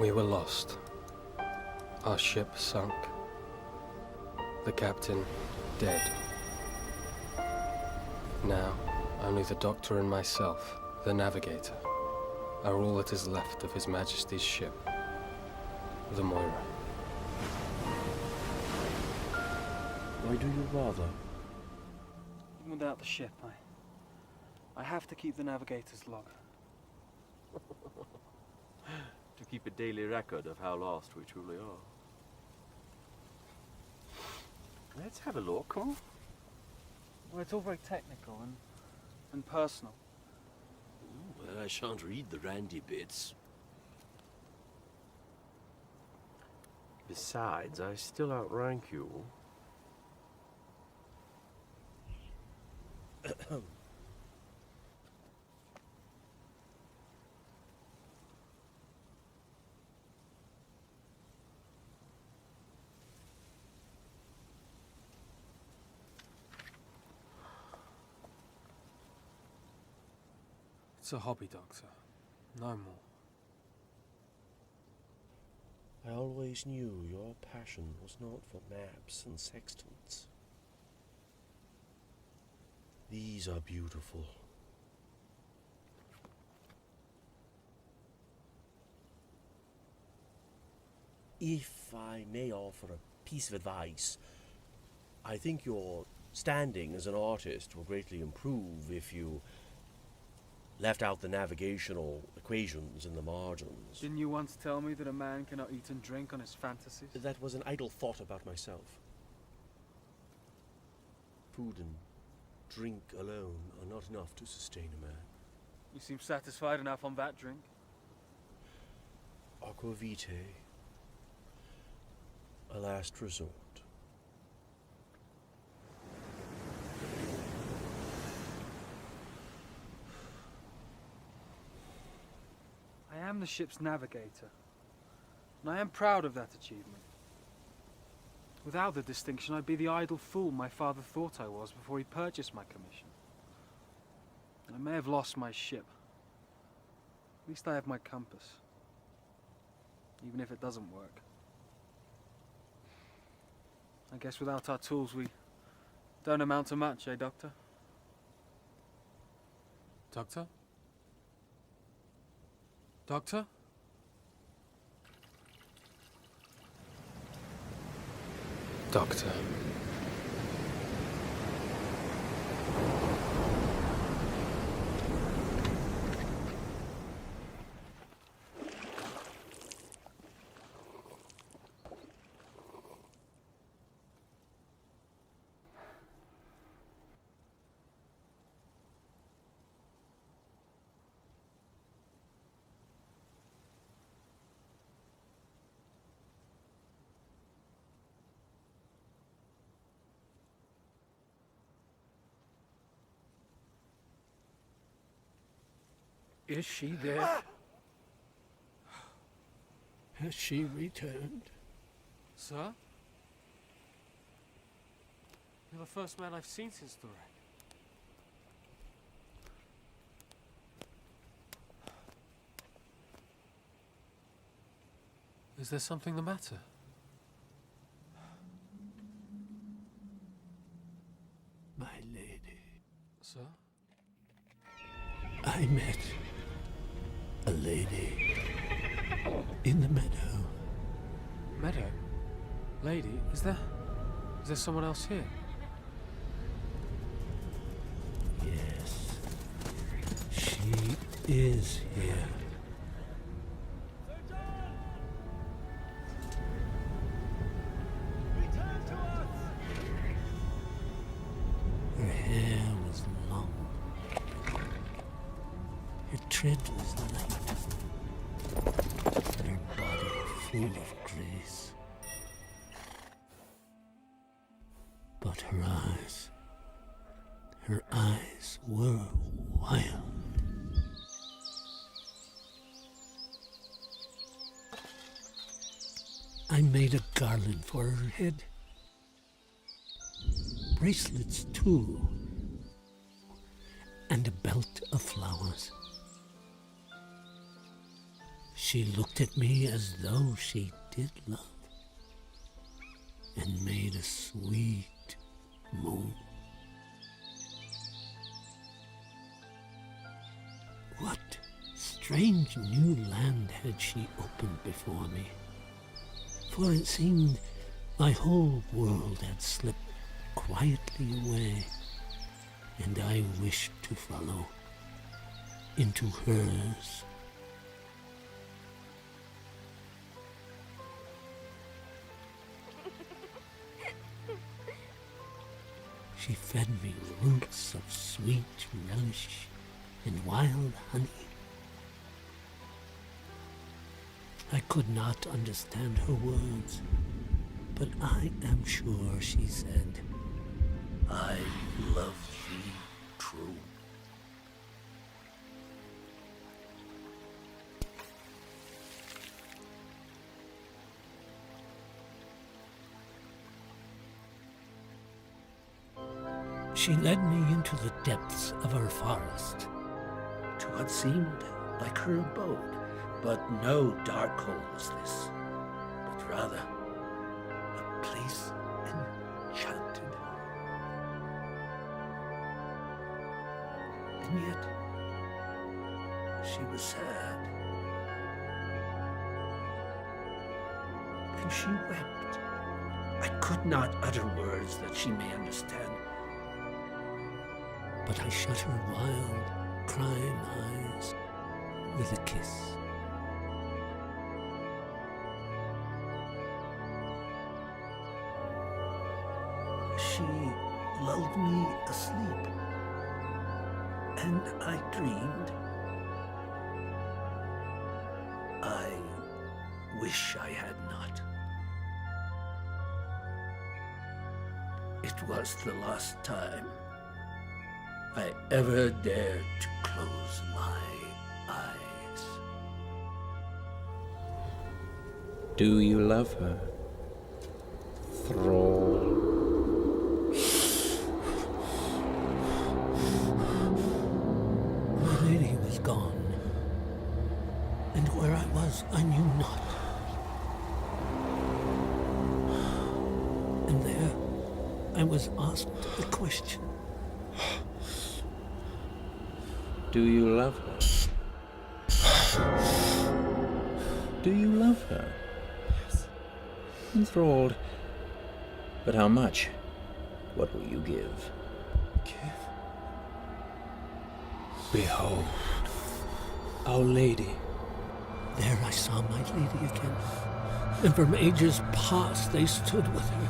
We were lost. Our ship sunk. The captain dead. Now, only the doctor and myself, the navigator, are all that is left of His Majesty's ship, the Moira. Why do you bother? Even without the ship, I have to keep the navigator's log. To keep a daily record of how lost we truly are. Let's have a look, huh? Well, it's all very technical and personal. Well, I shan't read the randy bits. Besides, I still outrank you. It's a hobby, Doctor. No more. I always knew your passion was not for maps and sextants. These are beautiful. If I may offer a piece of advice, I think your standing as an artist will greatly improve if you left out the navigational equations in the margins. Didn't you once tell me that a man cannot eat and drink on his fantasies? That was an idle thought about myself. Food and drink alone are not enough to sustain a man. You seem satisfied enough on that drink. Aqua vitae, a last resort. I am the ship's navigator, and I am proud of that achievement. Without the distinction, I'd be the idle fool my father thought I was before he purchased my commission. And I may have lost my ship. At least I have my compass, even if it doesn't work. I guess without our tools, we don't amount to much, eh, Doctor? Doctor? Doctor? Doctor. Is she there? Has she returned? Sir? You're the first man I've seen since the wreck. Is there something the matter? My lady. Sir? I met a lady in the meadow. Meadow? Lady, is there someone else here? Yes, she is here. Return to us! Her hair was long. Her tread was light. Her body full of grace. But her eyes were wild. I made a garland for her head. Bracelets too. And a belt of flowers. She looked at me as though she did love, and made a sweet moan. What strange new land had she opened before me? For it seemed my whole world had slipped quietly away, and I wished to follow into hers. She fed me roots of sweet relish and wild honey. I could not understand her words, but I am sure she said, I love thee true. She led me into the depths of her forest, To what seemed like her abode, but no dark hole was this, but rather a place enchanted. And yet, she was sad. And she wept. I could not utter words that she may understand. but I shut her wild, crying eyes with a kiss. She lulled me asleep, and I dreamed. I wish I had not. It was the last time I ever dared to close my eyes. Do you love her, thrall? My lady was gone, and where I was I knew not. And there I was asked a question. Do you love her? Do you love her? Yes. Enthralled. But how much? What will you give? Give. Behold, our lady. There I saw my lady again, and from ages past they stood with her.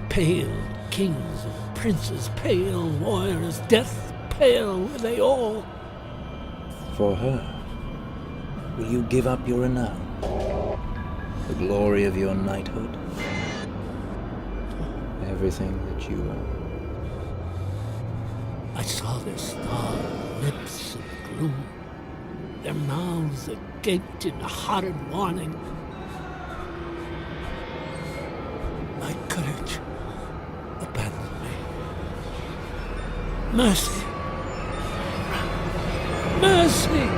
Pale kings and princes, pale warriors, death pale were they all. For her, will you give up your renown? The glory of your knighthood? Everything that you are? I saw their starved lips in the gloom, their mouths agaped in horrid warning. My courage abandoned me. Mercy! Mercy!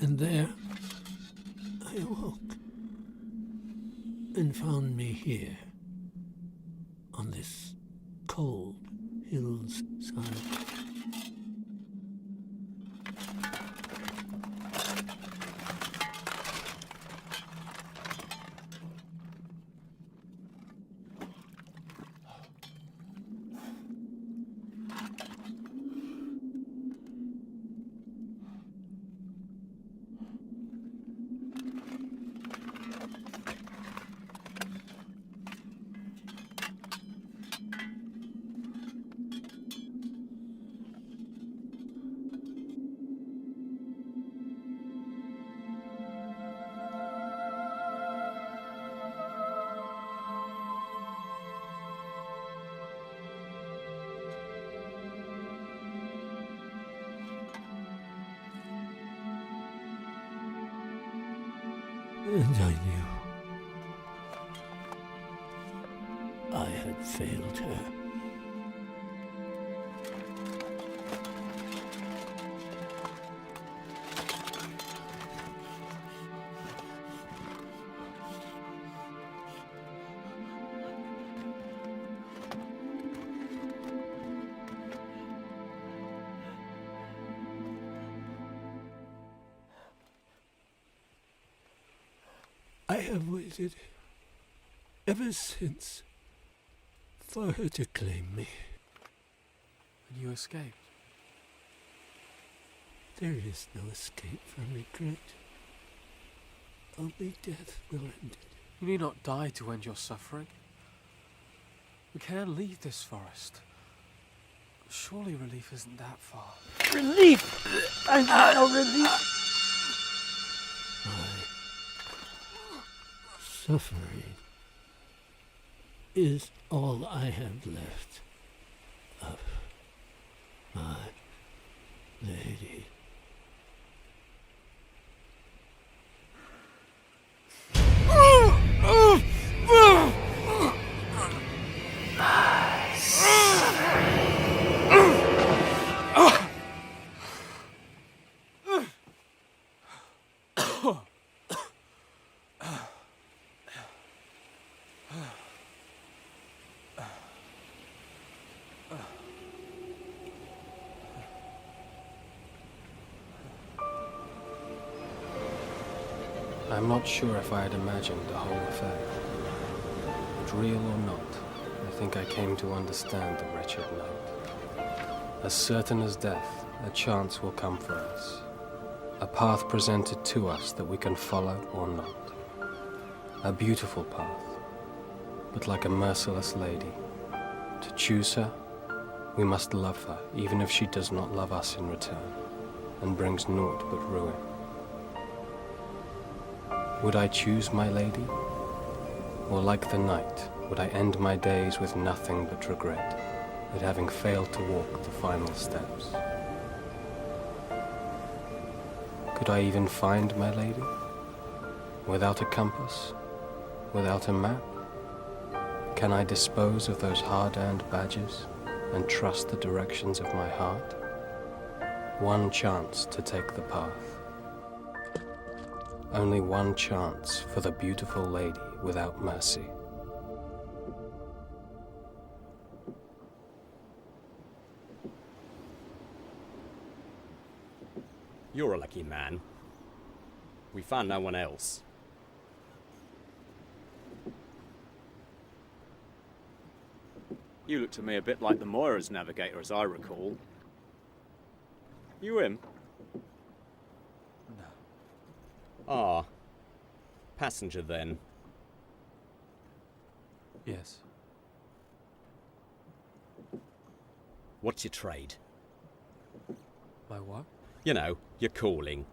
And there I awoke and found me here on this cold hill's side. And I knew I had failed her. have waited ever since for her to claim me. And you escaped? There is no escape from regret. Only death will end it. You need not die to end your suffering. We can leave this forest. Surely relief isn't that far. Relief! I need no relief! My suffering is all I have left of my lady. I'm not sure if I had imagined the whole affair. But real or not, I think I came to understand the wretched night. As certain as death, a chance will come for us. A path presented to us that we can follow or not. A beautiful path, but like a merciless lady. To choose her, we must love her, even if she does not love us in return, and brings naught but ruin. Would I choose my lady? Or like the knight, would I end my days with nothing but regret at having failed to walk the final steps? Could I even find my lady? Without a compass? Without a map? Can I dispose of those hard-earned badges and trust the directions of my heart? One chance to take the path. Only one chance for the beautiful lady without mercy. You're a lucky man. We found no one else. You look to me a bit like the Moira's navigator, as I recall. You him? No. Ah. Passenger, then. Yes. What's your trade? My what? You know, your calling.